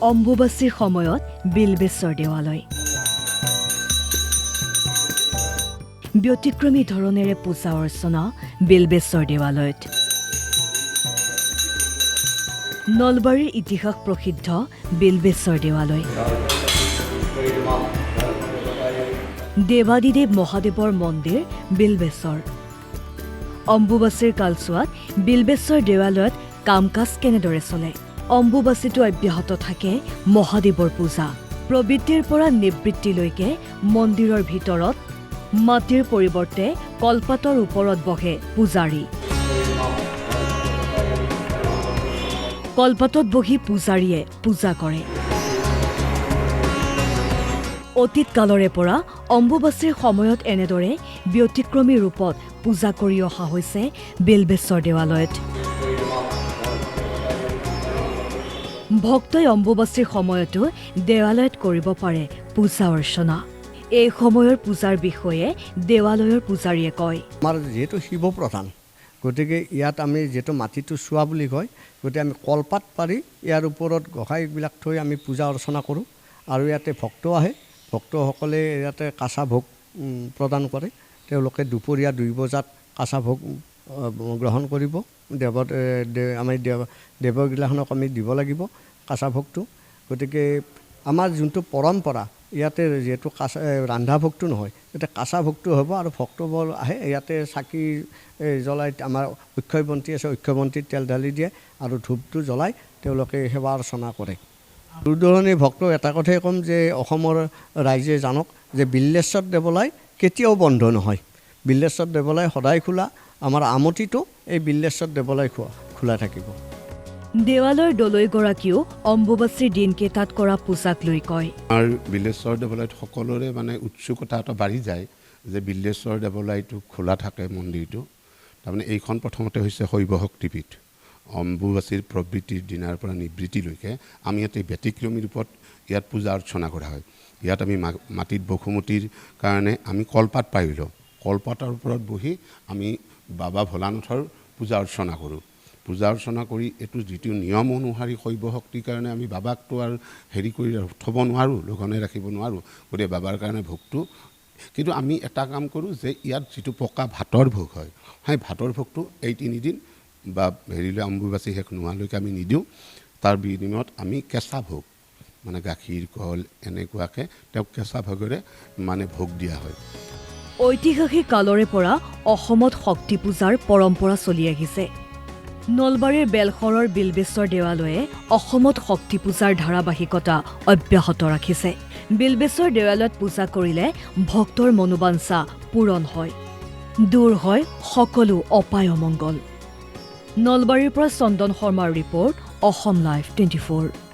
অম্বুবাচীৰ সময়ত বিল্বেশ্বৰ দেৱালয় ব্যতিক্ৰমী ধৰণেৰে পূজা অৰ্চনা বিল্বেশ্বৰ দেৱালয়ত নলবাৰীৰ ইতিহাস প্ৰসিদ্ধ বিল্বেশ্বৰ দেৱালয় দেৱাদিদেৱ মহাদেৱৰ মন্দিৰ বিল্বেশ্বৰ অম্বুবাচীৰ কালচোৱাত বিল্বেশ্বৰ দেৱালয়ত কাম-কাজ কেনেদৰে চলে অম্বুবাচীটো অব্যাহত থাকে মহাদেৱৰ পূজা প্ৰবৃত্তিৰ পৰা নিবৃত্তিলৈকে মন্দিৰৰ ভিতৰত মাটিৰ পৰিৱৰ্তে কলপাতৰ ওপৰত বহে পূজাৰী কলপাতত বহি পূজাৰীয়ে পূজা কৰে অতীত কালৰে পৰা অম্বুবাচীৰ সময়ত এনেদৰে ব্যতিক্ৰমী ৰূপত পূজা কৰি অহা হৈছে বিল্বেশ্বৰ দেৱালয়ত ভক্তই অম্বুবাচীৰ সময়তো দেৱালয়ত কৰিব পাৰে পূজা অৰ্চনা এই সময়ৰ পূজাৰ বিষয়ে দেৱালয়ৰ পূজাৰীয়ে কয় আমাৰ যেহেতু শিৱ প্ৰধান গতিকে ইয়াত আমি যেহেতু মাটিটো চোৱা বুলি কয় গতিকে আমি কলপাত পাৰি ইয়াৰ ওপৰত গোঁসাইবিলাক থৈ আমি পূজা অৰ্চনা কৰোঁ আৰু ইয়াতে ভক্ত আহে ভক্তসকলে ইয়াতে কাঁচা ভোগ প্ৰদান কৰে তেওঁলোকে দুপৰীয়া 2 বজাত কাঁচা ভোগ গ্ৰহণ কৰিব আমি দেৱগিলাখনক আমি দিব লাগিব কাঁচা ভোগটো গতিকে আমাৰ যোনটো পৰম্পৰা ইয়াতে যেহেতু ৰন্ধা ভোগটো নহয় এতিয়া কাঁচা ভোগটো হ'ব আৰু ভক্তবোৰ আহে ইয়াতে চাকি জ্বলাই আমাৰ অক্ষয়বন্তী আছে অক্ষয়বন্তীত তেল ঢালি দিয়ে আৰু ধূপটো জ্বলাই তেওঁলোকে সেৱা অৰ্চনা কৰে দূৰ দূৰণিৰ ভক্ত এটা কথাই ক'ম যে অসমৰ ৰাইজে জানক যে বিল্বেশ্বৰ দেৱালয় কেতিয়াও বন্ধ নহয় বিল্বেশ্বৰ দেৱালয় সদায় খোলা আমাৰ আমতিটো এই বিল্বেশ্বৰ দেৱালয় খোলা থাকিব দেৱালয়ৰ দলৈগৰাকীও অম্বুবাচীৰ দিনকেইটাত কৰা পূজাক লৈ কয় আৰু বিল্বেশ্বৰ দেৱালয়ত সকলোৰে মানে উৎসুকতা এটা বাঢ়ি যায় যে বিল্বেশ্বৰ দেৱালয়টো খোলা থাকে মন্দিৰটো তাৰমানে এইখন প্ৰথমতে হৈছে শৈৱ শক্তিপীঠ অম্বুবাচীৰ প্ৰবৃত্তিৰ দিনাৰ পৰা নিবৃত্তিলৈকে আমি ইয়াতে ব্যতিক্ৰমী ৰূপত ইয়াত পূজা অৰ্চনা কৰা হয় ইয়াত আমি মাটিত বসুমতীৰ কাৰণে আমি কলপাত পাৰি লওঁ কলপাতৰ ওপৰত বহি আমি বাবা ভোলানাথৰ পূজা অৰ্চনা কৰোঁ পূজা অৰ্চনা কৰি এইটো যিটো নিয়ম অনুসৰি শৈৱ শক্তিৰ কাৰণে আমি বাবাকতো আৰু হেৰি কৰি থ'ব নোৱাৰোঁ লঘনে ৰাখিব নোৱাৰোঁ গতিকে বাবাৰ কাৰণে ভোগটো কিন্তু আমি এটা কাম কৰোঁ যে ইয়াত যিটো পকা ভাতৰ ভোগ হয় সেই ভাতৰ ভোগটো এই 3 দিন বা হেৰিলৈ অম্বুবাচী শেষ নোহোৱালৈকে আমি নিদিওঁ তাৰ বিনিময়ত আমি কেঁচা ভোগ মানে গাখীৰ কল এনেকুৱাকৈ তেওঁক কেঁচা ভোগেৰে মানে ভোগ দিয়া হয় ঐতিহাসিক কালৰে পৰা অসমত শক্তি পূজাৰ পৰম্পৰা চলি আহিছে নলবাৰীৰ বেলশৰৰ বিল্বেশ্বৰ দেৱালয়ে অসমত শক্তি পূজাৰ ধাৰাবাহিকতা অব্যাহত ৰাখিছে বিল্বেশ্বৰ দেৱালয়ত পূজা কৰিলে ভক্তৰ মনোবাঞ্ছা পূৰণ হয় দূৰ হয় সকলো অপায় অমংগল নলবাৰীৰ পৰা চন্দন শৰ্মাৰ ৰিপৰ্ট অসম লাইভ 24